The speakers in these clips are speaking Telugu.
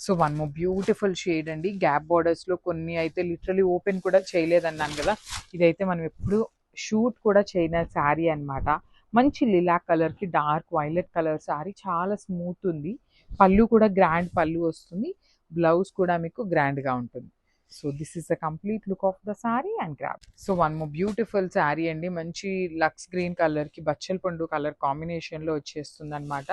So one more beautiful shade అండి. గ్యాప్ బార్డర్స్ లో కొన్ని అయితే లిటరలీ ఓపెన్ కూడా చేయలేదన్నాను కదా, ఇదైతే మనం ఎప్పుడు షూట్ కూడా చేయని శారీ అన్నమాట. మంచి లిలాక్ కలర్ కి డార్క్ వైలెట్ కలర్ శారీ, చాలా స్మూత్ ఉంది. పళ్ళు కూడా గ్రాండ్ పళ్ళు వస్తుంది, బ్లౌజ్ కూడా మీకు గ్రాండ్ గా ఉంటుంది. So this is the complete look of the sari and grab. So one more beautiful sari అండి. మంచి లక్స్ గ్రీన్ కలర్ కి బచ్చల పండు కలర్ కాంబినేషన్ లో వచ్చేస్తుంది అనమాట.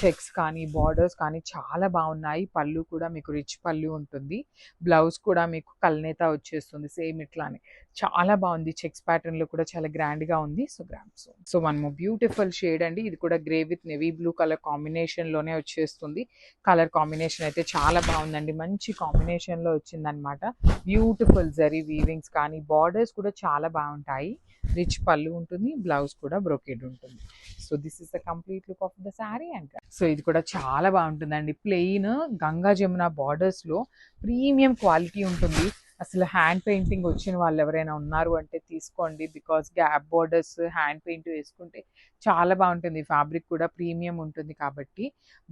చెక్స్ కానీ బార్డర్స్ కానీ చాలా బాగున్నాయి. పళ్ళు కూడా మీకు రిచ్ పళ్ళు ఉంటుంది, బ్లౌజ్ కూడా మీకు కల్నేత వచ్చేస్తుంది సేమ్ ఇట్లానే. చాలా బాగుంది, చెక్స్ ప్యాటర్న్ లో కూడా చాలా గ్రాండ్ గా ఉంది. So grasp. So one more beautiful shade అండి. ఇది కూడా grey with navy blue colour combination లోనే వచ్చేస్తుంది. కలర్ కాంబినేషన్ అయితే చాలా బాగుందండి, మంచి కాంబినేషన్ లో వచ్చింది అనమాట. బ్యూటిఫుల్ జరీ వీవింగ్స్ కానీ బార్డర్స్ కూడా చాలా బాగుంటాయి. రిచ్ పళ్ళు ఉంటుంది, బ్లౌజ్ కూడా బ్రోకెడ్ ఉంటుంది. So this is the complete look of the sari and so ఇది కూడా చాలా బాగుంటుందండి. ప్లెయిన్ గంగా జమున బార్డర్స్ లో ప్రీమియం క్వాలిటీ ఉంటుంది. అసలు హ్యాండ్ పెయింటింగ్ వచ్చిన వాళ్ళు ఎవరైనా ఉన్నారు అంటే తీసుకోండి, because gap borders hand paint వేసుకుంటే చాలా బాగుంటుంది. ఫ్యాబ్రిక్ కూడా ప్రీమియం ఉంటుంది కాబట్టి.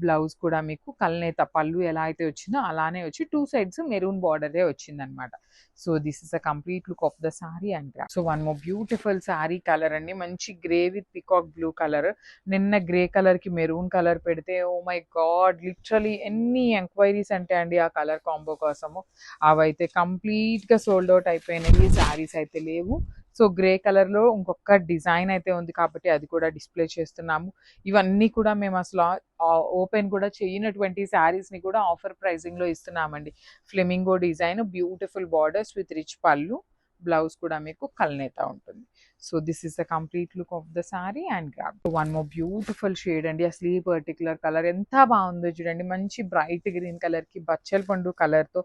బ్లౌజ్ కూడా మీకు కల్నేత పళ్ళు ఎలా అయితే వచ్చిందో అలానే వచ్చి 2 sides మెరూన్ బార్డరే వచ్చిందనమాట. So this is a complete look of the sari and so one more beautiful sari colour అండి. మంచి grey with peacock blue colour. నిన్న గ్రే కలర్ కి మెరూన్ కలర్ పెడితే ఓ మై గాడ్ లిటరలీ ఎన్ని ఎంక్వైరీస్ అంటే అండి ఆ కలర్ కాంబో కోసము. అవైతే కంప్లీట్ గా సోల్డ్ అవుట్ అయిపోయినాయి, శారీస్ అయితే లేవు. సో గ్రే కలర్ లో ఇంకొక డిజైన్ అయితే ఉంది కాబట్టి అది కూడా డిస్ప్లే చేస్తున్నాము. ఇవన్నీ కూడా మేము అసలు ఓపెన్ కూడా చేయనటువంటి శారీస్ ని కూడా ఆఫర్ ప్రైసింగ్ లో ఇస్తున్నామండి. Flamingo design, beautiful borders with rich పళ్ళు, బ్లౌజ్ కూడా మీకు కల్నేత ఉంటుంది. So this is the complete look of the sari and grab. One more beautiful shade అండి. అసలు ఈ పర్టికులర్ కలర్ ఎంత బాగుందో చూడండి. మంచి బ్రైట్ గ్రీన్ కలర్ కి బచ్చల పండు కలర్ తో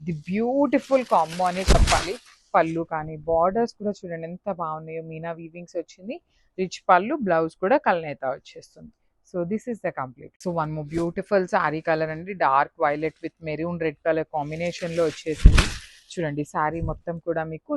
ది బ్యూటిఫుల్ కాంబో అనే చెప్పాలి. పళ్ళు కానీ బార్డర్స్ కూడా చూడండి ఎంత బాగున్నాయో. మీనా వీవింగ్స్ వచ్చింది, రిచ్ పళ్ళు, బ్లౌజ్ కూడా కల్నేత వచ్చేస్తుంది. So this is the complete. So one more beautiful sari colour అండి. Dark violet with maroon red colour combination లో వచ్చేసింది. చూడండి శారీ మొత్తం కూడా మీకు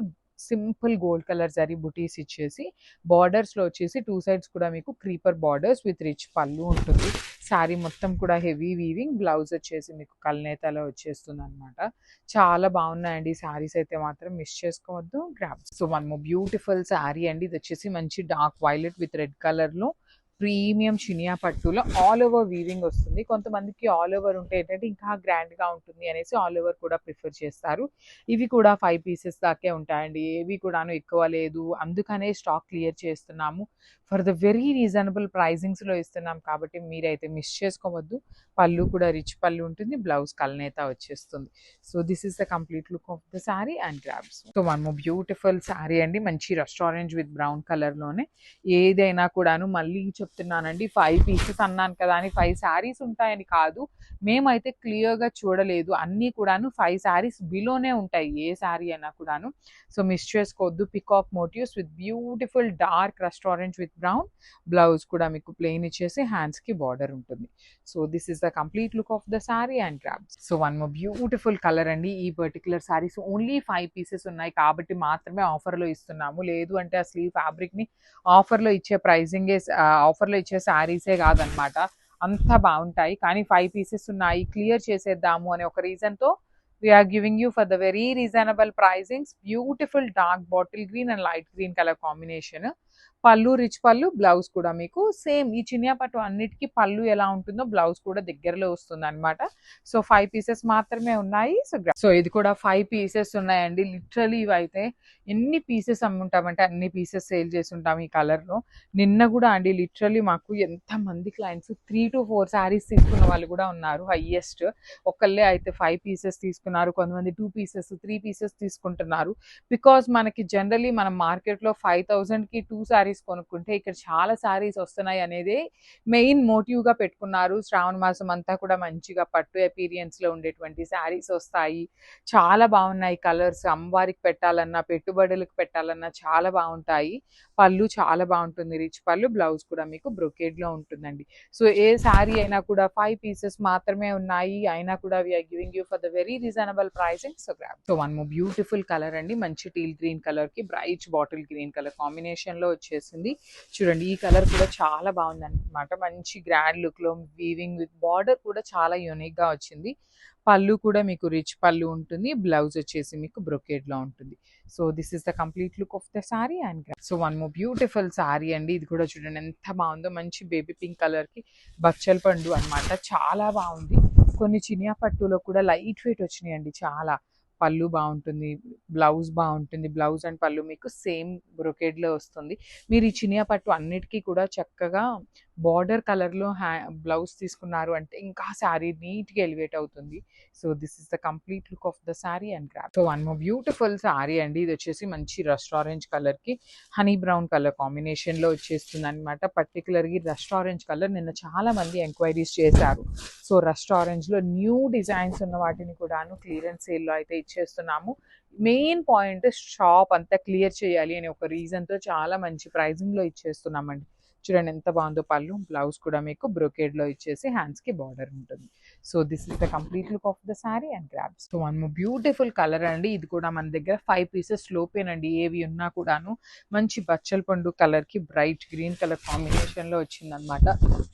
సింపుల్ గోల్డ్ కలర్ జరీ బుటీస్ ఇచ్చేసి బార్డర్స్ లో వచ్చేసి 2 sides కూడా మీకు క్రీపర్ బార్డర్స్ విత్ రిచ్ పళ్ళు ఉంటుంది. శారీ మొత్తం కూడా హెవీ వీవింగ్, బ్లౌజ్ వచ్చేసి మీకు కల్నేతలో వచ్చేస్తుంది అనమాట. చాలా బాగున్నాయండి శారీస్ అయితే మాత్రం మిస్ చేసుకోవద్దు. Grab. So one more beautiful sari అండి. ఇది వచ్చేసి మంచి dark violet with red colour లో ప్రీమియం చినియా పట్టులో ఆల్ ఓవర్ వీవింగ్ వస్తుంది. కొంతమందికి ఆల్ ఓవర్ ఉంటే ఏంటంటే ఇంకా గ్రాండ్ గా ఉంటుంది అనేసి ఆల్ ఓవర్ కూడా ప్రిఫర్ చేస్తారు. ఇవి కూడా 5 pieces దాకే ఉంటాయండి, ఏవి కూడాను ఎక్కువ లేదు. అందుకనే స్టాక్ క్లియర్ చేస్తున్నాము. For the very reasonable pricings లో ఇస్తున్నాం కాబట్టి మీరైతే మిస్ చేసుకోవద్దు. పళ్ళు కూడా రిచ్ పళ్ళు ఉంటుంది, బ్లౌజ్ కల్నేత వచ్చేస్తుంది. So this is the complete look of the sari and grabs. So one more beautiful sari అండి. మంచి రెస్టారెంట్ విత్ బ్రౌన్ కలర్ లోనే. ఏదైనా కూడాను మళ్ళీ చెప్తున్నానండి, 5 pieces అన్నాను కదా అని 5 శారీస్ ఉంటాయని కాదు. మేమైతే క్లియర్ గా చూడలేదు, అన్ని కూడాను 5 శారీస్ బిలోనే ఉంటాయి ఏ శారీ అయినా కూడాను. సో మిస్ చేసుకోవద్దు. Peacock motifs with beautiful dark restaurant with brown, blouse కూడా మీకు ప్లెయిన్ ఇచ్చేసి హ్యాండ్స్ కి బార్డర్ ఉంటుంది. So this is the complete look of the sari and grabs. So one more beautiful colour అండి. ఈ పర్టికులర్ శారీస్ ఓన్లీ 5 pieces ఉన్నాయి కాబట్టి మాత్రమే ఆఫర్ లో ఇస్తున్నాము. లేదు అంటే అసలు ఈ ఫ్యాబ్రిక్ ని ఆఫర్ లో ఇచ్చే ప్రైజింగే, ఆఫర్ లో ఇచ్చే శారీసే కాదనమాట. అంత బాగుంటాయి కానీ 5 pieces ఉన్నాయి, క్లియర్ చేసేద్దాము అనే ఒక రీజన్ తో we're giving you for the very reasonable pricings. Beautiful dark bottle green and light green colour combination. పళ్ళు రిచ్ పళ్ళు, బ్లౌజ్ కూడా మీకు సేమ్ ఈ చినియా పట్టు అన్నిటికీ పళ్ళు ఎలా ఉంటుందో బ్లౌజ్ కూడా దగ్గరలో వస్తుంది అనమాట. సో 5 pieces మాత్రమే ఉన్నాయి. సో ఇది కూడా 5 pieces ఉన్నాయండి. లిటరలీ ఇవైతే ఎన్ని పీసెస్ అమ్ముంటామంటే అన్ని పీసెస్ సేల్ చేసి ఉంటాం ఈ కలర్ లో. నిన్న కూడా అండి లిటరలీ మాకు ఎంత మంది క్లయింట్స్ 3 to 4 శారీస్ తీసుకున్న వాళ్ళు కూడా ఉన్నారు. హైయెస్ట్ ఒకళ్ళే అయితే 5 pieces తీసుకున్నారు, కొంతమంది 2 pieces 3 pieces తీసుకుంటున్నారు. బికాస్ మనకి జనరలీ మనం మార్కెట్ లో 5,000 కి 2 శారీస్ కొనుక్కుంటే ఇక్కడ చాలా శారీస్ వస్తున్నాయి అనేది మెయిన్ మోటివ్ గా పెట్టుకున్నారు. శ్రావణ మాసం అంతా కూడా మంచిగా పట్టు అపీరియన్స్ లో ఉండేటువంటి శారీస్ వస్తాయి. చాలా బాగున్నాయి కలర్స్. అమ్మవారికి పెట్టాలన్నా పెట్టుబడులకు పెట్టాలన్నా చాలా బాగుంటాయి. పళ్ళు చాలా బాగుంటుంది, రిచ్ పళ్ళు, బ్లౌజ్ కూడా మీకు బ్రొకేడ్ లో ఉంటుందండి. సో ఏ శారీ అయినా కూడా 5 pieces మాత్రమే ఉన్నాయి, అయినా కూడా we're giving you for the very reasonable pricing. So grab. So one more beautiful colour అండి. మంచి టీల్ గ్రీన్ కలర్ కి bright bottle green colour combination లో వచ్చేసింది. చూడండి ఈ కలర్ కూడా చాలా బాగుంది అనమాట. మంచి గ్రాండ్ లుక్ లో వీవింగ్ విత్ బార్డర్ కూడా చాలా యూనిక్ గా వచ్చింది. పళ్ళు కూడా మీకు రిచ్ పళ్ళు ఉంటుంది. బ్లౌజ్ వచ్చేసి మీకు బ్రొకేడ్‌లో ఉంటుంది. So, this is the complete look of the sari and so, one more beautiful sorry అండి. ఇది కూడా చూడండి ఎంత బాగుందో. మంచి బేబీ పింక్ కలర్‌కి బచ్చల పండు అన్నమాట. చాలా బాగుంది. కొన్ని చినియా పట్టులో కూడా లైట్ వెయిట్ వచ్చినాయండి చాలా. పళ్ళు బాగుంటుంది. బ్లౌజ్ బాగుంటుంది. బ్లౌజ్ అండ్ పళ్ళు మీకు సేమ్ బ్రొకేడ్‌లో వస్తుంది. మీరు ఈ చినియా పట్టు అన్నిటికి కూడా చక్కగా బార్డర్ కలర్‌లో బ్లౌజ్ తీసుకున్నారు అంటే ఇంకా సారీ నీట్‌గా ఎలివేట్ అవుతుంది. So, this is the complete look of the sari and grab. So, one more beautiful sorry అండి. ఇది వచ్చేసి మంచి రస్ట్ ఆరెంజ్ కలర్‌కి హనీ బ్రౌన్ కలర్ కాంబినేషన్‌లో వచ్చేస్తుందన్నమాట. పర్టిక్యులర్‌గా రస్ట్ ఆరెంజ్ కలర్ నిన్న చాలా మంది ఎంక్వైరీస్ చేశారు. సో, రస్ట్ ఆరెంజ్‌లో న్యూ డిజైన్స్ ఉన్న వాటిని కూడాను క్లియరెన్స్ సేల్‌లో అయితే ఇచ్చేస్తున్నాము. మెయిన్ పాయింట్ షాప్ అంతా క్లియర్ చేయాలి అనే ఒక రీజన్‌తో చాలా మంచి ప్రైజింగ్‌లో ఇచ్చేస్తున్నామండి. చూడండి ఎంత బాగుందో. పళ్ళు, బ్లౌజ్ కూడా మీకు బ్రొకేడ్‌లో ఇచ్చేసి హ్యాండ్స్‌కి బార్డర్ ఉంటుంది. So, this is the complete look of the sari and grabs. So, one more beautiful colour అండి. ఇది కూడా మన దగ్గర 5 పీసెస్ లోపేనండి ఏవి ఉన్నా కూడాను. మంచి బచ్చల పండు కలర్‌కి బ్రైట్ గ్రీన్ కలర్ కాంబినేషన్‌లో వచ్చిందనమాట.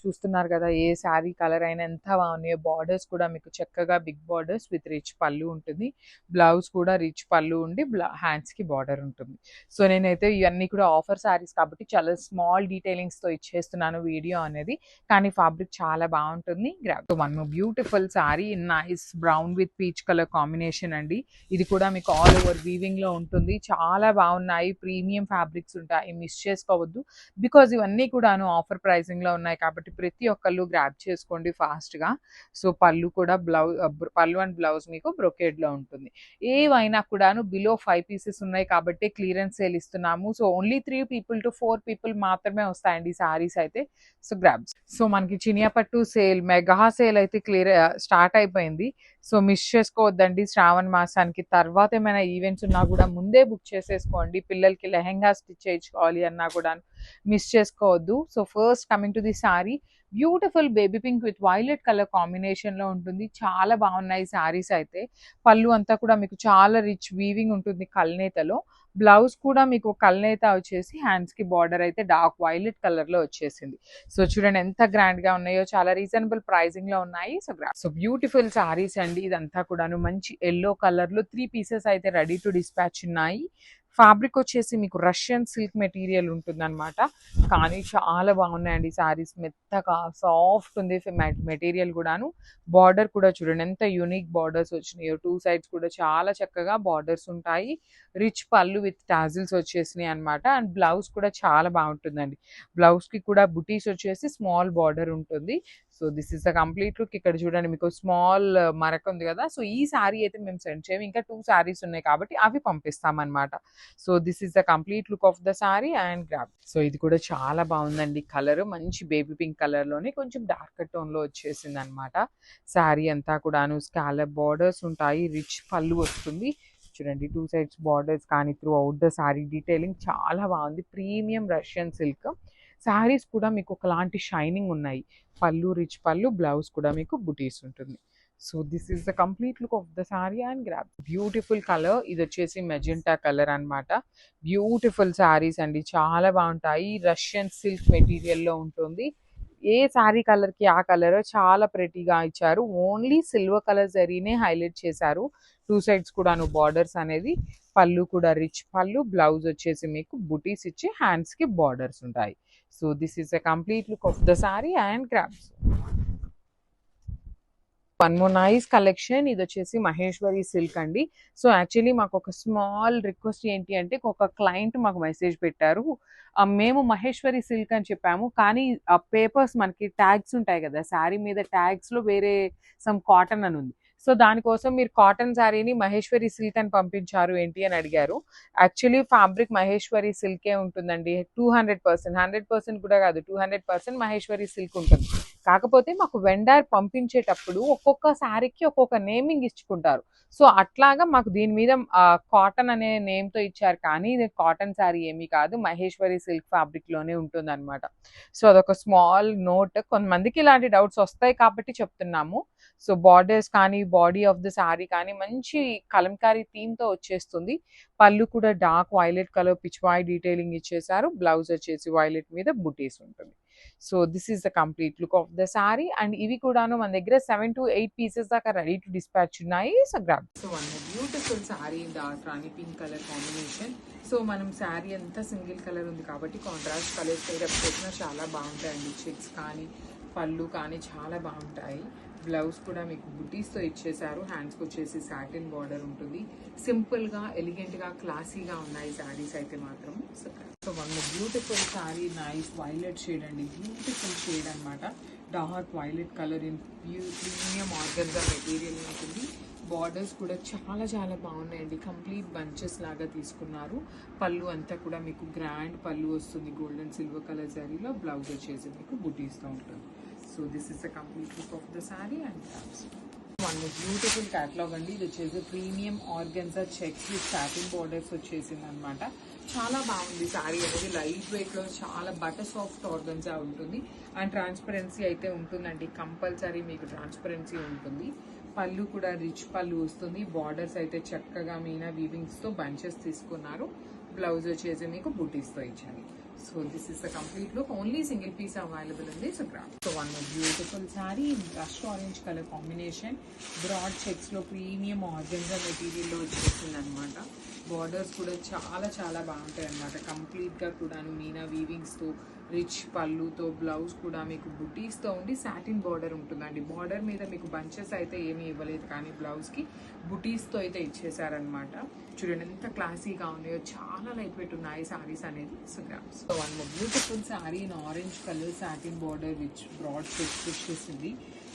చూస్తున్నారు కదా ఏ సారీ కలర్ అయినా ఎంత బాగున్నాయో. బార్డర్స్ కూడా మీకు చక్కగా బిగ్ బార్డర్స్ విత్ రిచ్ పళ్ళు ఉంటుంది. బ్లౌజ్ కూడా రిచ్ పళ్ళు ఉండి హ్యాండ్స్‌కి బార్డర్ ఉంటుంది. సో, నేనైతే ఇవన్నీ కూడా ఆఫర్ సారీస్ కాబట్టి చాలా స్మాల్ డీటెయిలింగ్స్‌తో ఇచ్చేస్తున్నాను వీడియో అనేది. కానీ ఫ్యాబ్రిక్ చాలా బాగుంటుంది. Grab. So, one more beautiful sorry nice brown with peach colour combination అండి. ఇది కూడా మీకు ఆల్ ఓవర్ వీవింగ్‌లో ఉంటుంది. చాలా బాగున్నాయి. ప్రీమియం ఫ్యాబ్రిక్స్ ఉంటాయి. మిస్ చేసుకోవద్దు. బికాజ్ ఇవన్నీ కూడాను ఆఫర్ ప్రైసింగ్‌లో ఉన్నాయి కాబట్టి ప్రతి ఒక్కళ్ళు గ్రాబ్ చేసుకోండి ఫాస్ట్‌గా. సో, పళ్ళు కూడా పళ్ళు అండ్ బ్లౌజ్ మీకు బ్రొకేడ్‌లో ఉంటుంది. ఏవైనా కూడాను బిలో 5 పీసెస్ ఉన్నాయి కాబట్టి క్లియరెన్స్ సేల్ ఇస్తున్నాము. So, only 3 people to 4 people మాత్రమే వస్తాయండి ఈ సారీస్ అయితే. So, grabs. సో, మనకి చినియా పట్టు సేల్ మెగా సేల్ అయితే స్టార్ట్ అయిపోయింది. సో, మిస్ చేసుకోవద్దండి. శ్రావణ మాసానికి తర్వాత ఏమైనా ఈవెంట్స్ ఉన్నా కూడా ముందే బుక్ చేసేసుకోండి. పిల్లలకి లెహెంగా స్టిచ్ చేయించుకోవాలి అన్నా కూడా మిస్ చేసుకోవద్దు. So, first coming to the sorry beautiful baby pink with violet colour కాంబినేషన్‌లో ఉంటుంది. చాలా బాగున్నాయి సారీస్ అయితే. పళ్ళు అంతా కూడా మీకు చాలా రిచ్ వీవింగ్ ఉంటుంది కల్నేతలో. బ్లౌజ్ కూడా మీకు కల్నేత వచ్చేసి హ్యాండ్స్‌కి బార్డర్ అయితే డార్క్ వైలెట్ కలర్‌లో వచ్చేసింది. సో, చూడండి ఎంత గ్రాండ్‌గా ఉన్నాయో. చాలా రీజనబుల్ ప్రైజింగ్‌లో ఉన్నాయి. సో, బ్యూటిఫుల్ సారీస్ అండి. ఇదంతా కూడాను మంచి యెల్లో కలర్‌లో 3 పీసెస్ అయితే రెడీ టు డిస్పాచ్ ఉన్నాయి. ఫ్యాబ్రిక్ వచ్చేసి మీకు రష్యన్ సిల్క్ మెటీరియల్ ఉంటుందన్నమాట. కానీ చాలా బాగున్నాయండి సారీస్. మెత్తగా సాఫ్ట్ ఉంది మెటీరియల్ కూడాను. బార్డర్ కూడా చూడండి ఎంత యూనిక్ బార్డర్స్ వచ్చినాయో. 2 సైడ్స్ కూడా చాలా చక్కగా బార్డర్స్ ఉంటాయి. రిచ్ పళ్ళు విత్ టాజిల్స్ వచ్చేసినాయి అనమాట. అండ్ బ్లౌజ్ కూడా చాలా బాగుంటుందండి. బ్లౌజ్‌కి కూడా బుటీస్ వచ్చేసి స్మాల్ బార్డర్ ఉంటుంది. So, this is the complete look. ఇక్కడ చూడండి మీకు స్మాల్ మరక ఉంది కదా. సో, ఈ సారీ అయితే మేము సెండ్ చేయము. ఇంకా 2 సారీస్ ఉన్నాయి కాబట్టి అవి పంపిస్తామన్నమాట. So, this is the complete look of the sari and grab. So, ఇది కూడా చాలా బాగుందండి. కలర్ మంచి బేబీ పింక్ కలర్‌లోనే కొంచెం డార్కర్ టోన్‌లో వచ్చేసిందనమాట. సారీ అంతా కూడాను స్కాలప్ బార్డర్స్ ఉంటాయి. రిచ్ పళ్ళు వస్తుంది. చూడండి 2 సైడ్స్ బార్డర్స్ కానీ through out the sorry detailing చాలా బాగుంది. Premium Russian silk. సారీస్ కూడా మీకు ఒకలాంటి షైనింగ్ ఉన్నాయి. పళ్ళు రిచ్ పళ్ళు, బ్లౌజ్ కూడా మీకు బుటీస్ ఉంటుంది. So, this is the complete look of the sari and grab. Beautiful colour. ఇది వచ్చేసి మెజెంటా కలర్ అనమాట. బ్యూటిఫుల్ సారీస్ అండి. చాలా బాగుంటాయి. రష్యన్ సిల్క్ మెటీరియల్‌లో ఉంటుంది. ఏ సారీ కలర్‌కి ఆ కలర్ చాలా ప్రెటీగా ఇచ్చారు. ఓన్లీ సిల్వర్ కలర్ జరీనే హైలైట్ చేశారు. 2 సైడ్స్ కూడాను బార్డర్స్ అనేది. పళ్ళు కూడా రిచ్ పళ్ళు, బ్లౌజ్ వచ్చేసి మీకు బుటీస్ ఇచ్చి హ్యాండ్స్‌కి బార్డర్స్ ఉంటాయి. So, this is the complete look of the sari and grabs. One more nice collection. ఇది వచ్చేసి మహేశ్వరి సిల్క్ అండి. సో, యాక్చువల్లీ మాకు ఒక స్మాల్ రిక్వెస్ట్ ఏంటి అంటే ఒక క్లయింట్ మాకు మెసేజ్ పెట్టారు. మేము మహేశ్వరి సిల్క్ అని చెప్పాము. కానీ ఆ పేపర్స్ మనకి ట్యాగ్స్ ఉంటాయి కదా. సారీ మీద ట్యాగ్స్‌లో వేరే సమ్ కాటన్ అని ఉంది. సో, దానికోసం మీరు కాటన్ సారీని మహేశ్వరి సిల్క్ అని పంపించారు ఏంటి అని అడిగారు. యాక్చువల్లీ ఫ్యాబ్రిక్ మహేశ్వరి సిల్కే ఉంటుందండి. 200%, 100% కూడా కాదు. 200% మహేశ్వరి సిల్క్ ఉంటుంది. కాకపోతే మాకు వెండర్ పంపించేటప్పుడు ఒక్కొక్క సారీకి ఒక్కొక్క నేమింగ్ ఇచ్చుకుంటారు. సో, అట్లాగా మాకు దీని మీద కాటన్ అనే నేమ్‌తో ఇచ్చారు. కానీ ఇది కాటన్ సారీ ఏమీ కాదు. మహేశ్వరి సిల్క్ ఫ్యాబ్రిక్‌లోనే ఉంటుందన్నమాట. సో, అదొక స్మాల్ నోట్. కొంతమందికి ఇలాంటి డౌట్స్ వస్తాయి కాబట్టి చెప్తున్నాము. సో, బార్డర్స్ కానీ, బాడీ ఆఫ్ ద సారీ కానీ మంచి కలంకారీ థీమ్‌తో వచ్చేస్తుంది. పళ్ళు కూడా డార్క్ వైలెట్ కలర్ పిచ్ వై డీటెయిలింగ్ ఇచ్చేసారు. బ్లౌజ్ వచ్చేసి వైలెట్ మీద బుటీస్ ఉంటుంది. So this is the complete look of the sari. And ఇవి కూడాను మన దగ్గర 7 to 8 పీసెస్ దాకా రెడీ టు డిస్పాచ్ ఉన్నాయి. So grab. So one beautiful sari in dark rani pink colour combination. So మనం శారీ అంతా సింగిల్ కలర్ ఉంది కాబట్టి కాంట్రాస్ట్ కలర్స్ చేసినా చాలా బాగుంటాయండి. చెక్స్ కానీ పళ్ళు కానీ చాలా బాగుంటాయి. బ్లౌజ్ కూడా మీకు బుటీస్తో ఇచ్చేసారు. హ్యాండ్స్కి వచ్చేసి సాటిన్ బార్డర్ ఉంటుంది. సింపుల్గా ఎలిగెంట్గా క్లాసీగా ఉన్నాయి శారీస్ అయితే మాత్రం. So one beautiful sari nice violet shade అండి. బ్యూటిఫుల్ షేడ్ అనమాట. Dark violet colour in premium organza material ఉంటుంది. బార్డర్స్ కూడా చాలా చాలా బాగున్నాయండి. కంప్లీట్ బంచెస్ లాగా తీసుకున్నారు. పళ్ళు అంతా కూడా మీకు గ్రాండ్ పళ్ళు వస్తుంది గోల్డెన్ సిల్వర్ కలర్ శారీలో. బ్లౌజ్ వచ్చేసి మీకు బుటీస్తో ఉంటుంది. So this is the complete look of the sari and tops. One beautiful catalogue అండి. ఇది వచ్చేసి premium organza checks with satin borders వచ్చేసింది అనమాట. చాలా బాగుంది శారీ అనేది. లైట్ వెయిట్లో చాలా బటర్ సాఫ్ట్ ఆర్గన్జా ఉంటుంది. అండ్ ట్రాన్స్పరెన్సీ అయితే ఉంటుందండి. కంపల్సరీ మీకు ట్రాన్స్పరెన్సీ ఉంటుంది. పళ్ళు కూడా రిచ్ పళ్ళు వస్తుంది. బార్డర్స్ అయితే చక్కగా మీనా వీవింగ్స్తో బంచెస్ తీసుకున్నారు. బ్లౌజ్ వచ్చేసి మీకు బూటీస్తో ఇచ్చారు. So this is the complete look. Only single piece available ఉంది. So so one beautiful sari rust orange colour combination. Broad చెక్స్లో ప్రీమియం ఆర్గన్జా మెటీరియల్లో వచ్చేసింది అనమాట. బార్డర్స్ కూడా చాలా చాలా బాగుంటాయి అనమాట. కంప్లీట్గా కూడా మీనా వీవింగ్స్తో రిచ్ పళ్ళుతో బ్లౌజ్ కూడా మీకు బుటీస్తో ఉండి సాటిన్ బార్డర్ ఉంటుందండి. బార్డర్ మీద మీకు బంచెస్ అయితే ఏమీ ఇవ్వలేదు కానీ బ్లౌజ్కి బుటీస్తో అయితే ఇచ్చేసారనమాట. చూడండి ఎంత క్లాసీగా ఉన్నాయో. చాలా లైట్ వెయిట్ ఉన్నాయి శారీస్ అనేది. So grabs. So one beautiful sari in orange colour satin border rich broad checks వచ్చేసింది.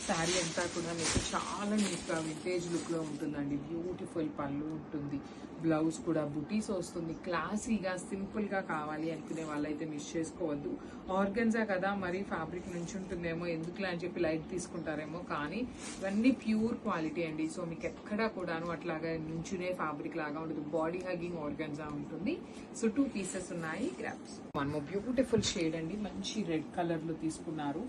శారీ అంతా కూడా మీకు చాలా నీట్గా వింటేజ్ లుక్లో ఉంటుందండి. బ్యూటిఫుల్ పళ్ళు ఉంటుంది. బ్లౌజ్ కూడా బుటీస్ వస్తుంది. క్లాసీగా సింపుల్గా కావాలి అనుకునే వాళ్ళైతే మిస్ చేసుకోవద్దు. ఆర్గన్జా కదా మరి ఫ్యాబ్రిక్ నుంచి ఉంటుందేమో ఎందుకులే అని చెప్పి లైట్ తీసుకుంటారేమో, కానీ ఇవన్నీ ప్యూర్ క్వాలిటీ అండి. సో మీకు ఎక్కడా కూడాను అట్లాగా నుంచునే ఫ్యాబ్రిక్ లాగా ఉండదు. బాడీ హగ్గింగ్ ఆర్గన్జా ఉంటుంది. సో 2 పీసెస్ ఉన్నాయి. గ్రాప్స్. వన్ బ్యూటిఫుల్ షేడ్ అండి. మంచి రెడ్ కలర్లో తీసుకున్నారు.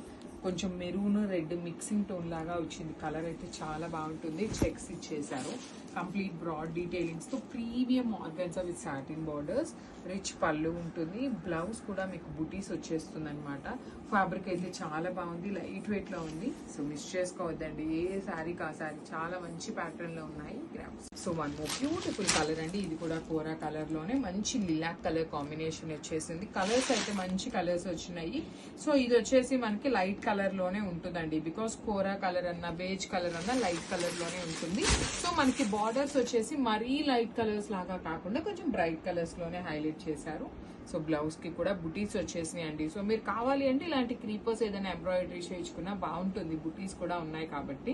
కొంచెం మెరూన్ రెడ్ మిక్సింగ్ టోన్ లాగా వచ్చింది. కలర్ అయితే చాలా బాగుంటుంది. చెక్స్ ఇచ్చేసారు. కంప్లీట్ బ్రాడ్ డీటెయిలింగ్స్తో premium organza with satin borders. Rich పళ్ళు ఉంటుంది. బ్లౌజ్ కూడా మీకు బుటీస్ వచ్చేస్తుంది అనమాట. ఫ్యాబ్రిక్ అయితే చాలా బాగుంది. లైట్ వెయిట్లో ఉంది. సో మిస్ చేసుకోవద్దండి. ఏ శారీకి ఆ శారీ చాలా మంచి ప్యాటర్న్లో ఉన్నాయి. Grams. So one beautiful colour అండి. ఇది కూడా కోరా కలర్లోనే మంచి లిలాక్ కలర్ కాంబినేషన్ వచ్చేసింది. కలర్స్ అయితే మంచి కలర్స్ వచ్చినాయి. సో ఇది వచ్చేసి మనకి లైట్ కలర్లోనే ఉంటుందండి. బికాస్ కోరా కలర్ అన్నా బేజ్ కలర్ అన్నా లైట్ కలర్లోనే ఉంటుంది. సో మనకి బార్డర్స్ వచ్చేసి మరీ లైట్ కలర్స్ లాగా కాకుండా కొంచెం బ్రైట్ కలర్స్లోనే హైలైట్ చేశారు. సో బ్లౌజ్కి కూడా బుటీస్ వచ్చేసినాయి అండి. సో మీరు కావాలి అంటే ఇలాంటి క్రీపర్స్ ఏదైనా ఎంబ్రాయిడరీ చేయించుకున్నా బాగుంటుంది. బుటీస్ కూడా ఉన్నాయి కాబట్టి.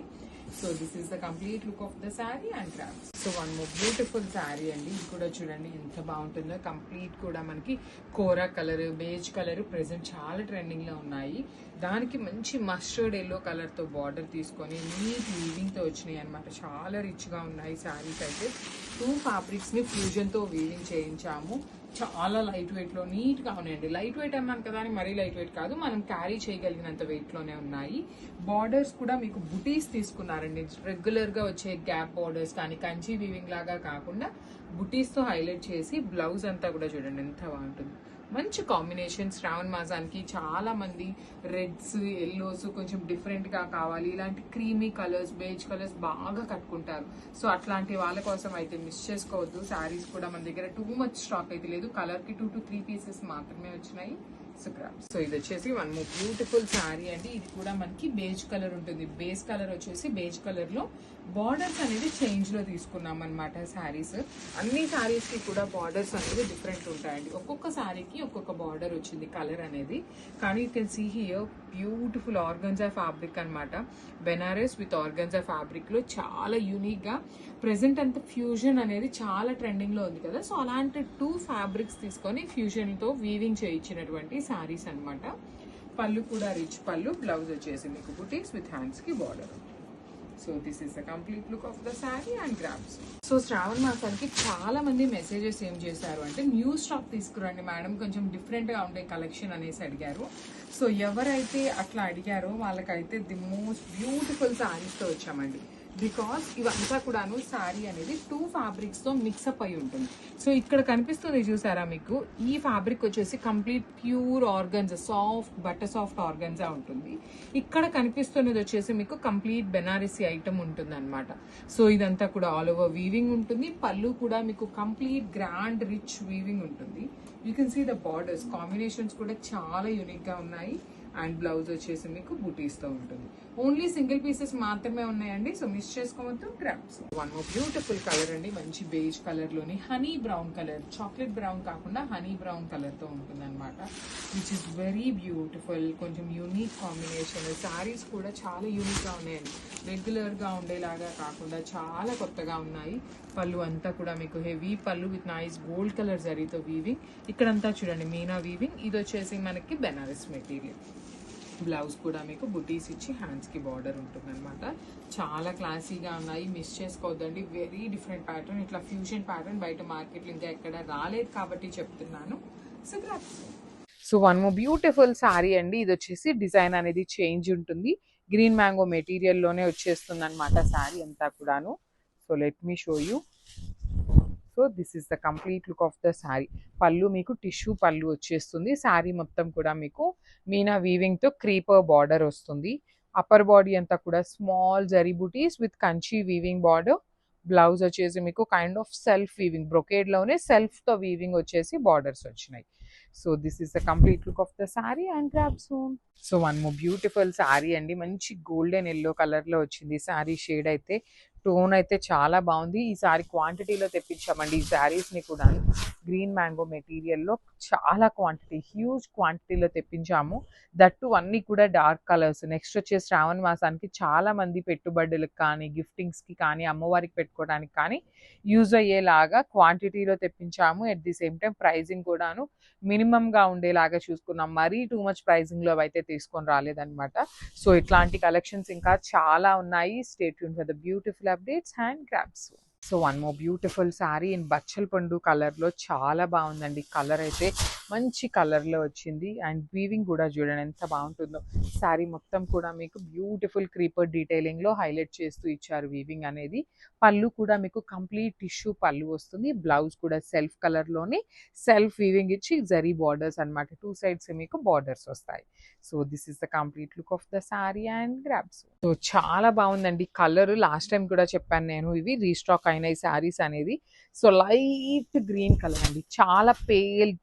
So this is the complete look of the sari and crafts. So one more beautiful sari అండి. ఇది కూడా చూడండి ఎంత బాగుంటుందో. కంప్లీట్ కూడా మనకి కోరా కలర్ బేజ్ కలర్ ప్రెసెంట్ చాలా ట్రెండింగ్ లో ఉన్నాయి. దానికి మంచి మస్టర్డ్ ఎల్లో కలర్ తో బార్డర్ తీసుకొని నీట్ వీవింగ్ తో వచ్చినాయి అనమాట. చాలా రిచ్ గా ఉన్నాయి శారీస్ అయితే. 2 ఫ్యాబ్రిక్స్ ని ఫ్యూజన్ తో వీవింగ్ చేయించాము. చాలా లైట్ వెయిట్ లో నీట్ గా ఉన్నాయండి. లైట్ వెయిట్ అన్నాను కదా అని మరీ లైట్ వెయిట్ కాదు, మనం క్యారీ చేయగలిగినంత వెయిట్ లోనే ఉన్నాయి. బార్డర్స్ కూడా మీకు బుటీస్ తీసుకున్నారండి. రెగ్యులర్ గా వచ్చే గ్యాప్ బార్డర్స్ కానీ కంచి వీవింగ్ లాగా కాకుండా బుటీస్ తో హైలైట్ చేసి బ్లౌజ్ అంతా కూడా చూడండి ఎంత బాగుంటుంది. మంచి కాంబినేషన్. శ్రావణ మాసానికి చాలా మంది రెడ్స్ ఎల్లోస్ కొంచెం డిఫరెంట్ గా కావాలి, ఇలాంటి క్రీమీ కలర్స్ బేజ్ కలర్స్ బాగా కట్టుకుంటారు. సో అట్లాంటి వాళ్ళ కోసం అయితే మిస్ చేసుకోవద్దు. శారీస్ కూడా మన దగ్గర టూ మచ్ స్టాక్ అయితే లేదు. కలర్ కి 2 to 3 పీసెస్ మాత్రమే వచ్చినాయి. సో ఇది వచ్చేసి వన్ మోర్ బ్యూటిఫుల్ శారీ అండి. ఇది కూడా మనకి బేజ్ కలర్ ఉంటుంది. బేస్ కలర్ వచ్చేసి బేజ్ కలర్ లో బార్డర్స్ అనేది చేంజ్ లో తీసుకున్నాం అనమాట. శారీస్ అన్ని శారీస్ కి కూడా బార్డర్స్ అనేది డిఫరెంట్ ఉంటాయండి. ఒక్కొక్క శారీకి ఒక్కొక్క బార్డర్ వచ్చింది కలర్ అనేది. కానీ you can see here beautiful organza fabric అనమాట. బెనారస్ విత్ ఆర్గన్జా ఫ్యాబ్రిక్ లో చాలా యూనిక్ గా ప్రెసెంట్ అంత ఫ్యూజన్ అనేది చాలా ట్రెండింగ్ లో ఉంది కదా. సో అలాంటి 2 ఫ్యాబ్రిక్స్ తీసుకొని ఫ్యూజన్ తో వీవింగ్ చేయించినటువంటి శారీస్ అనమాట. పళ్ళు కూడా రిచ్ పళ్ళు. బ్లౌజ్ వచ్చేసి మీకు బుటీస్ విత్ హ్యాండ్స్ కి border. So this is the complete look of the sari and grabs. So శ్రావణ మాసానికి చాలా మంది మెసేజెస్ ఏం చేశారు అంటే న్యూ స్టాక్ తీసుకురండి మేడం, కొంచెం డిఫరెంట్ గా ఉండే కలెక్షన్ అనేసి అడిగారు. సో ఎవరైతే అట్లా అడిగారో వాళ్ళకైతే ది మోస్ట్ బ్యూటిఫుల్ శారీస్ తో వచ్చామండి. బికాస్ ఇవంతా కూడాను శారీ అనేది 2 ఫ్యాబ్రిక్స్తో మిక్సప్ అయి ఉంటుంది. సో ఇక్కడ కనిపిస్తుంది చూసారా మీకు, ఈ ఫ్యాబ్రిక్ వచ్చేసి complete pure organza, butter soft organza ఉంటుంది. ఇక్కడ కనిపిస్తున్నది వచ్చేసి మీకు కంప్లీట్ బెనారసీ ఐటమ్ ఉంటుంది అనమాట. సో ఇదంతా కూడా ఆల్ ఓవర్ వీవింగ్ ఉంటుంది. పళ్ళు కూడా మీకు కంప్లీట్ గ్రాండ్ రిచ్ వీవింగ్ ఉంటుంది. You can see the borders combinations కూడా చాలా యూనిక్గా ఉన్నాయి. అండ్ బ్లౌజ్ వచ్చేసి మీకు బుటీస్తో ఉంటుంది. ఓన్లీ సింగిల్ పీసెస్ మాత్రమే ఉన్నాయండి, సో మిస్ చేసుకోవద్దు. Grabs one more beautiful colour అండి, మంచి బేజ్ కలర్లోని honey brown colour, chocolate brown కాకుండా హనీ బ్రౌన్ కలర్తో ఉంటుంది అనమాట, విచ్ ఇస్ వెరీ బ్యూటిఫుల్. కొంచెం యూనిక్ కాంబినేషన్. శారీస్ కూడా చాలా యూనిక్గా ఉన్నాయండి, రెగ్యులర్గా ఉండేలాగా కాకుండా చాలా కొత్తగా ఉన్నాయి. పళ్ళు అంతా కూడా మీకు హెవీ పళ్ళు విత్ నైస్ గోల్డ్ కలర్ జరీతో వీవింగ్. ఇక్కడంతా చూడండి మీనా వీవింగ్. ఇది వచ్చేసి మనకి బెనారస్ మెటీరియల్. బ్లౌజ్ కూడా మీకు బుటీస్ ఇచ్చి హ్యాండ్స్కి బార్డర్ ఉంటుంది అనమాట. చాలా క్లాసీగా ఉన్నాయి, మిస్ చేసుకోవద్దండి. Very different pattern. ఇట్లా ఫ్యూజన్ ప్యాటర్న్ బయట మార్కెట్లో ఇంకా ఎక్కడ రాలేదు కాబట్టి చెప్తున్నాను. So one more beautiful sari అండి. ఇది వచ్చేసి డిజైన్ అనేది చేంజ్ ఉంటుంది. గ్రీన్ మ్యాంగో మెటీరియల్లోనే వచ్చేస్తుంది అనమాట శారీ అంతా కూడాను. So let me show you. So this is the complete look of the sari. పళ్ళు మీకు టిష్యూ పళ్ళు వచ్చేస్తుంది. శారీ మొత్తం కూడా మీకు మీనా వీవింగ్తో క్రీపర్ బార్డర్ వస్తుంది. అప్పర్ బాడీ అంతా కూడా స్మాల్ జరీ బుటీస్ with Kanchi weaving border. Blouse వచ్చేసి మీకు కైండ్ ఆఫ్ సెల్ఫ్ వీవింగ్, బ్రొకేడ్లోనే సెల్ఫ్తో వీవింగ్ వచ్చేసి బార్డర్స్ వచ్చినాయి. So this is the complete look of the sari and grab soon. So one more beautiful sari అండి, మంచి గోల్డెన్ ఎల్లో కలర్లో వచ్చింది శారీ షేడ్ అయితే. టోన్ అయితే చాలా బాగుంది. ఈసారి క్వాంటిటీలో తెప్పించామండి ఈ శారీస్ని కూడా. గ్రీన్ మ్యాంగో మెటీరియల్లో చాలా క్వాంటిటీ, హ్యూజ్ క్వాంటిటీలో తెప్పించాము. దట్టు అన్నీ కూడా డార్క్ కలర్స్. నెక్స్ట్ వచ్చే శ్రావణ మాసానికి చాలా మంది పెట్టుబడులకు కానీ, గిఫ్టింగ్స్కి కానీ, అమ్మవారికి పెట్టుకోవడానికి కానీ యూజ్ అయ్యేలాగా క్వాంటిటీలో తెప్పించాము. At the same time pricing కూడాను మినిమంగా ఉండేలాగా చూసుకున్నాం. మరీ టూ మచ్ ప్రైజింగ్లో అయితే తీసుకొని రాలేదన్నమాట. సో ఇట్లాంటి కలెక్షన్స్ ఇంకా చాలా ఉన్నాయి. Stay tune for the beautiful updates and grabs. So one more beautiful sari in బచ్చల పండు కలర్లో చాలా బాగుందండి. కలర్ అయితే మంచి కలర్లో వచ్చింది. అండ్ వీవింగ్ కూడా చూడండి ఎంత బాగుంటుందో. శారీ మొత్తం కూడా మీకు బ్యూటిఫుల్ క్రీపర్ డీటెయిలింగ్లో హైలైట్ చేస్తూ ఇచ్చారు వీవింగ్ అనేది. పళ్ళు కూడా మీకు కంప్లీట్ టిష్యూ పళ్ళు వస్తుంది. బ్లౌజ్ కూడా సెల్ఫ్ కలర్లోనే సెల్ఫ్ వీవింగ్ ఇచ్చి జరీ బార్డర్స్ అనమాట. 2 సైడ్స్ మీకు బార్డర్స్ వస్తాయి. So this is the complete look of the sari and grabs. So చాలా బాగుందండి కలర్. లాస్ట్ టైం కూడా చెప్పాను నేను, ఇవి రీస్టాక్ అయిన ఈ శారీస్ అనేది. సో లైట్ గ్రీన్ కలర్ అండి, చాలా pale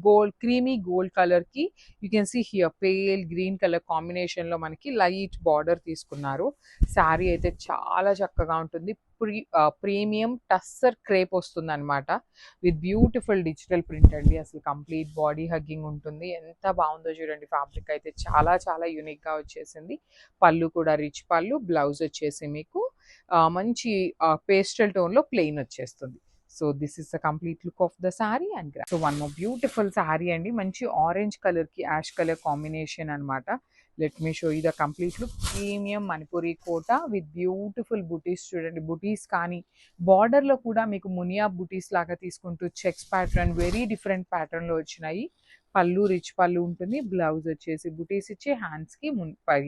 gold, creamy gold colour కి you can see here pale green colour combination లో మనకి లైట్ బార్డర్ తీసుకున్నారు. శారీ అయితే చాలా చక్కగా ఉంటుంది. ప్రీమియం టస్సర్ క్రేప్ వస్తుంది అనమాట విత్ బ్యూటిఫుల్ డిజిటల్ ప్రింట్ అండి. అసలు కంప్లీట్ బాడీ హగ్గింగ్ ఉంటుంది. ఎంత బాగుందో చూడండి. ఫ్యాబ్రిక్ అయితే చాలా చాలా యూనిక్ గా వచ్చేసింది. పళ్ళు కూడా రిచ్ పళ్ళు. బ్లౌజ్ వచ్చేసి మీకు మంచి పేస్టల్ టోన్ లో ప్లెయిన్ వచ్చేస్తుంది. So this is the complete look of the sari and so one more beautiful sari అండి, మంచి ఆరెంజ్ కలర్ కి యాష్ కలర్ కాంబినేషన్ అనమాట. Let me show you the complete look. Premium Manipuri Kota with beautiful బుటీస్ చూడండి. బుటీస్ కానీ బార్డర్లో కూడా మీకు మునియా బుటీస్ లాగా తీసుకుంటూ చెక్స్ ప్యాటర్న్, వెరీ డిఫరెంట్ ప్యాటర్న్లో వచ్చినాయి. పళ్ళు రిచ్ పళ్ళు ఉంటుంది. బ్లౌజ్ వచ్చేసి బుటీస్ ఇచ్చి హ్యాండ్స్కి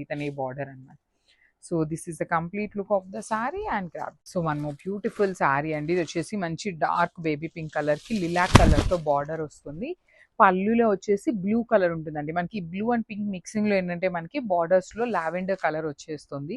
ఇతనే బార్డర్ అనమాట. So this is the complete look of the sari and grab. So one more beautiful sari అండి. ఇది వచ్చేసి మంచి డార్క్ బేబీ పింక్ కలర్కి లిలాక్ కలర్తో బార్డర్ వస్తుంది. పళ్ళులో వచ్చేసి బ్లూ కలర్ ఉంటుందండి. మనకి బ్లూ అండ్ పింక్ మిక్సింగ్లో ఏంటంటే మనకి బార్డర్స్లో లావెండర్ కలర్ వచ్చేస్తుంది.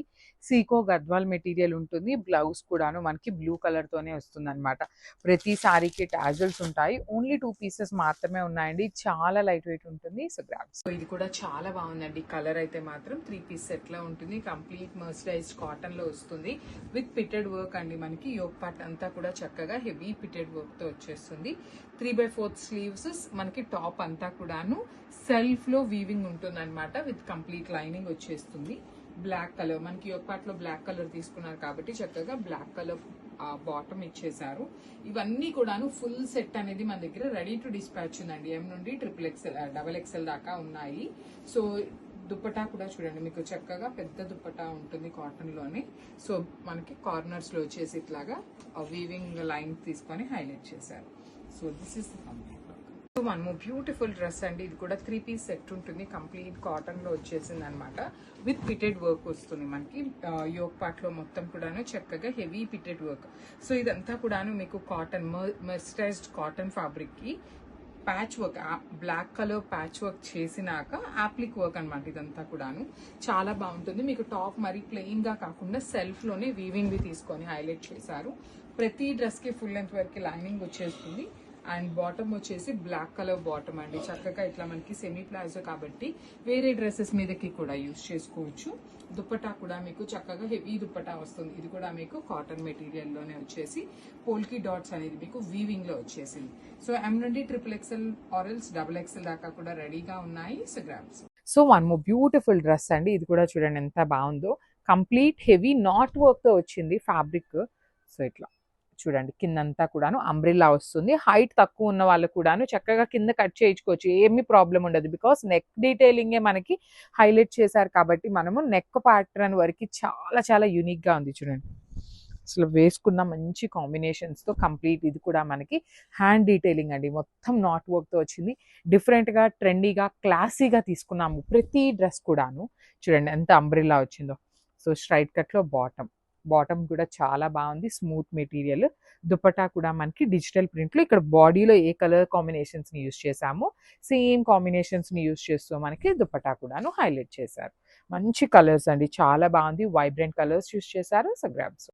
సీకో గద్వాల్ మెటీరియల్ ఉంటుంది. బ్లౌజ్ కూడాను మనకి బ్లూ కలర్తోనే వస్తుంది అనమాట. ప్రతి శారీకి టాజల్స్ ఉంటాయి. ఓన్లీ 2 పీసెస్ మాత్రమే ఉన్నాయండి. చాలా లైట్ వెయిట్ ఉంటుంది. So grab. సో ఇది కూడా చాలా బాగుందండి. కలర్ అయితే మాత్రం 3 పీస్ సెట్లో ఉంటుంది. కంప్లీట్ మర్సరైజ్డ్ కాటన్లో వస్తుంది విత్ పిటెడ్ వర్క్ అండి. మనకి యోక్ పార్ట్ అంతా కూడా చక్కగా హెవీ పిటెడ్ వర్క్తో వచ్చేస్తుంది. 3/4 స్లీవ్స్. మనకి టాప్ అంతా కూడాను సెల్ఫ్ లో వీవింగ్ ఉంటుంది అనమాట విత్ కంప్లీట్ లైనింగ్ వచ్చేస్తుంది. బ్లాక్ కలర్, మనకి యోక్ పార్ట్ లో బ్లాక్ కలర్ తీసుకున్నారు కాబట్టి చక్కగా బ్లాక్ కలర్ బాటమ్ ఇచ్చేసారు. ఇవన్నీ కూడాను ఫుల్ సెట్ అనేది మన దగ్గర రెడీ టు డిస్పాచ్ ఉందండి. M నుండి XXL దాకా ఉన్నాయి. సో దుప్పటా కూడా చూడండి, మీకు చక్కగా పెద్ద దుప్పటా ఉంటుంది కాటన్ లోనే. సో మనకి కార్నర్స్ లో వచ్చేసి ఇట్లాగా వీవింగ్ లైన్ తీసుకొని హైలైట్ చేశారు. So this is the complete. One more beautiful dress అండి. ఇది కూడా 3 పీస్ సెట్ ఉంటుంది. కంప్లీట్ కాటన్ లో వచ్చేసింది అనమాట. విత్ పిటెడ్ వర్క్ వస్తుంది మనకి. యోక్ పార్ట్ లో మొత్తం కూడాను చక్కగా హెవీ పిటెడ్ వర్క్. సో ఇదంతా కూడాను మీకు కాటన్, మెర్సరైజ్డ్ కాటన్ ఫ్యాబ్రిక్ కి patch work, black colour patch work చేసినాక యాప్లిక్ వర్క్ అనమాట. ఇదంతా కూడాను చాలా బాగుంటుంది. మీకు టాప్ మరి ప్లెయిన్ గా కాకుండా సెల్ఫ్ లోనే వీవింగ్ వి తీసుకొని హైలైట్ చేశారు. ప్రతి డ్రెస్ కి ఫుల్ లెంత్ వరకు లైనింగ్ వచ్చేస్తుంది. అండ్ బాటమ్ వచ్చేసి బ్లాక్ కలర్ బాటమ్ అండి. చక్కగా ఇట్లా మనకి సెమీ ప్లాజో కాబట్టి వేరే డ్రెస్సెస్ మీదకి కూడా యూజ్ చేసుకోవచ్చు. దుప్పటా కూడా మీకు చక్కగా హెవీ దుప్పటా వస్తుంది. ఇది కూడా మీకు కాటన్ మెటీరియల్ లోనే వచ్చేసి పోల్కి డాట్స్ అనేది మీకు వీవింగ్ లో వచ్చేసింది. సో ఎం నుండి XXL ఆరెల్స్ XXL దాకా కూడా రెడీగా ఉన్నాయి. So grabs. So one more beautiful dress అండి. ఇది కూడా చూడండి ఎంత బాగుందో. కంప్లీట్ హెవీ నాట్ వర్క్ తో వచ్చింది ఫ్యాబ్రిక్. సో ఇట్లా చూడండి కిందంతా కూడాను అంబ్రిల్లా వస్తుంది. హైట్ తక్కువ ఉన్న వాళ్ళు కూడాను చక్కగా కింద కట్ చేయించుకోవచ్చు, ఏమీ ప్రాబ్లం ఉండదు. బికాస్ నెక్ డీటెయిలింగే మనకి హైలైట్ చేశారు కాబట్టి మనము నెక్ ప్యాటర్న్ వరకు చాలా చాలా యూనిక్ గా ఉంది. చూడండి అసలు వేసుకున్న మంచి కాంబినేషన్స్ తో కంప్లీట్. ఇది కూడా మనకి హ్యాండ్ డీటెయిలింగ్ అండి. మొత్తం నాట్ వర్క్ తో వచ్చింది. డిఫరెంట్ గా, ట్రెండీగా, క్లాసీగా తీసుకున్నాము ప్రతి డ్రెస్ కూడాను. చూడండి ఎంత అంబ్రిల్లా వచ్చిందో. సో స్ట్రైట్ కట్ లో బాటమ్ కూడా చాలా బాగుంది. Smooth material. దుపట్టా కూడా మనకి డిజిటల్ ప్రింట్ లో ఇక్కడ బాడీలో ఏ కలర్ కాంబినేషన్స్ ని యూజ్ చేసామో సేమ్ కాంబినేషన్స్ ని యూజ్ చేస్తూ మనకి దుపట్టా కూడాను హైలైట్ చేశారు. మంచి కలర్స్ అండి, చాలా బాగుంది. వైబ్రెంట్ కలర్స్ యూజ్ చేశారు. So grabs.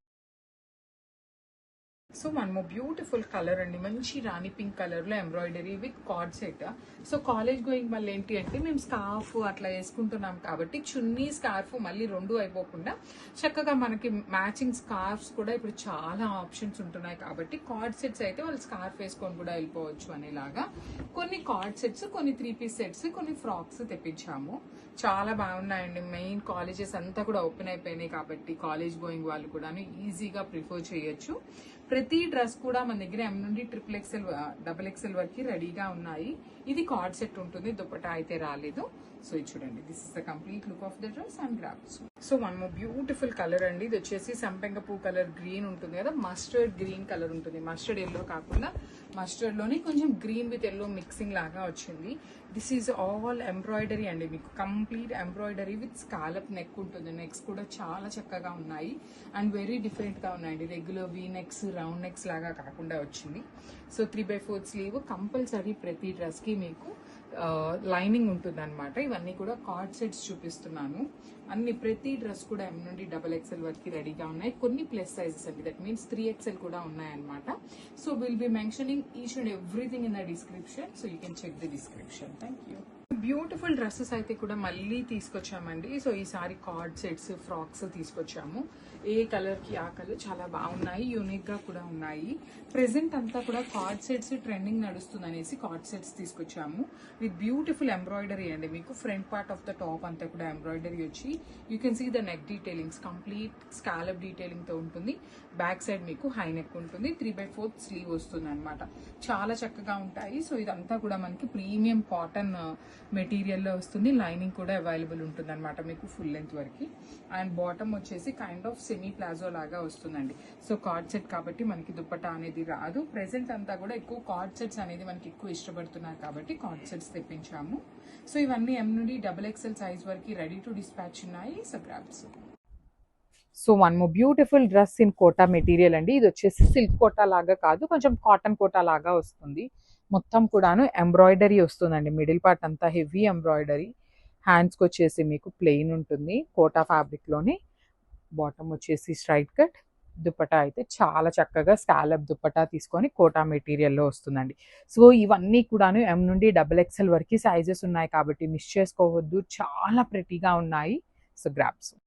So one more beautiful colour అండి. మంచి రాణి పింక్ కలర్ లో embroidery with card set. So college going మళ్ళీ ఏంటి అంటే మేము స్కార్ఫ్ అట్లా వేసుకుంటున్నాం కాబట్టి చున్నీ స్కార్ఫ్ మళ్ళీ రెండు అయిపోకుండా చక్కగా మనకి మ్యాచింగ్ స్కార్ఫ్స్ కూడా ఇప్పుడు చాలా ఆప్షన్స్ ఉంటున్నాయి కాబట్టి కార్డ్ సెట్స్ అయితే వాళ్ళు స్కార్ఫ్ వేసుకొని కూడా వెళ్ళిపోవచ్చు అనేలాగా కొన్ని కార్డ్ సెట్స్, కొన్ని 3 పీస్ సెట్స్, కొన్ని ఫ్రాక్స్ తెప్పించాము. చాలా బాగున్నాయండి. మెయిన్ కాలేజెస్ అంతా కూడా ఓపెన్ అయిపోయినాయి కాబట్టి కాలేజ్ గోయింగ్ వాళ్ళు కూడా ఈజీగా ప్రిఫర్ చేయొచ్చు. ప్రతి డ్రెస్ కూడా మన దగ్గర ఎం నుండి XXL XXL వరకు రెడీగా ఉన్నాయి. ఇది కార్డ్ సెట్ ఉంటుంది, దుపట్టా అయితే రాలేదు. సో ఇది చూడండి, this is the complete look of the dress and grabs. So one more beautiful colour అండి. ఇది వచ్చేసి సంపెంగ పూ కలర్ గ్రీన్ ఉంటుంది కదా, మస్టర్డ్ గ్రీన్ కలర్ ఉంటుంది. మస్టర్డ్ ఎల్లో కాకుండా మస్టర్డ్ లోనే కొంచెం గ్రీన్ విత్ ఎల్లో మిక్సింగ్ లాగా వచ్చింది. దిస్ ఈజ్ ఆల్ ఎంబ్రాయిడరీ అండి. మీకు complete embroidery with scallop neck ఉంటుంది. నెక్స్ కూడా చాలా చక్కగా ఉన్నాయి అండ్ వెరీ డిఫరెంట్ గా ఉన్నాయండి. Regular V necks, round necks లాగా కాకుండా వచ్చింది. So 3/4 sleeve compulsory. ప్రతి డ్రెస్ కి మీకు లైనింగ్ ఉంటుంది అనమాట. ఇవన్నీ కూడా కార్డ్ సెట్స్ చూపిస్తున్నాను. అన్ని ప్రతి డ్రెస్ కూడా ఎం నుండి XXL వరకు రెడీగా ఉన్నాయి. కొన్ని ప్లస్ సైజెస్ అండి, దట్ మీన్స్ 3XL కూడా ఉన్నాయన్నమాట. So will be mentioning each and everything in the description. So you can check the description. Thank you. Beautiful dresses అయితే కూడా మళ్ళీ తీసుకొచ్చామండి. సో ఈసారి కార్డ్ సెట్స్, ఫ్రాక్స్ తీసుకొచ్చాము. ఏ కలర్ కి ఆ కలర్ చాలా బాగున్నాయి, యూనిక్ గా కూడా ఉన్నాయి. ప్రెసెంట్ అంతా కూడా కార్డ్ సెట్స్ ట్రెండింగ్ నడుస్తుంది అనేసి కార్డ్ సెట్స్ తీసుకొచ్చాము విత్ బ్యూటిఫుల్ ఎంబ్రాయిడరీ అండి. మీకు front part of the top అంతా కూడా ఎంబ్రాయిడరీ వచ్చి you can see the neck detailings complete scallop detailing తో ఉంటుంది. బ్యాక్ సైడ్ మీకు హై నెక్ ఉంటుంది. 3/4 స్లీవ్ వస్తుంది అనమాట. చాలా చక్కగా ఉంటాయి. సో ఇదంతా కూడా మనకి ప్రీమియం కాటన్ మెటీరియల్ లో వస్తుంది. లైనింగ్ కూడా అవైలబుల్ ఉంటుంది అనమాట మీకు ఫుల్ లెంత్ వరకు. అండ్ బాటమ్ వచ్చేసి కైండ్ ఆఫ్ సెమీ ప్లాజో లాగా వస్తుందండి. సో కార్డ్ సెట్ కాబట్టి మనకి దుపట్టా అనేది రాదు. ప్రెసెంట్ అంతా కూడా ఎక్కువ కార్డ్ సెట్స్ అనేది మనకి ఎక్కువ ఇష్టపడుతున్నారు కాబట్టి కార్డ్ సెట్స్ తెప్పించాము. సో ఇవన్నీ ఎం నుండి XXL సైజ్ వరకు రెడీ టు డిస్పాచ్ ఉన్నాయి. So grabs. So one more beautiful dress in Kota material అండి. ఇది వచ్చేసి సిల్క్ కోటా లాగా కాదు, కొంచెం కాటన్ కోటా లాగా వస్తుంది. మొత్తం కూడాను ఎంబ్రాయిడరీ వస్తుందండి. మిడిల్ పార్ట్ అంతా హెవీ ఎంబ్రాయిడరీ. హ్యాండ్స్కి వచ్చేసి మీకు ప్లెయిన్ ఉంటుంది కోటా ఫ్యాబ్రిక్ లోని. బాటమ్ వచ్చేసి స్ట్రైట్ కట్. దుపట్టా అయితే చాలా చక్కగా స్కాలప్ దుపట్టా తీసుకొని కోటా మెటీరియల్లో వస్తుందండి. సో ఇవన్నీ కూడాను ఎం నుండి XXL వరకు సైజెస్ ఉన్నాయి కాబట్టి మిస్ చేసుకోవద్దు. చాలా ప్రెటీగా ఉన్నాయి. So grabs.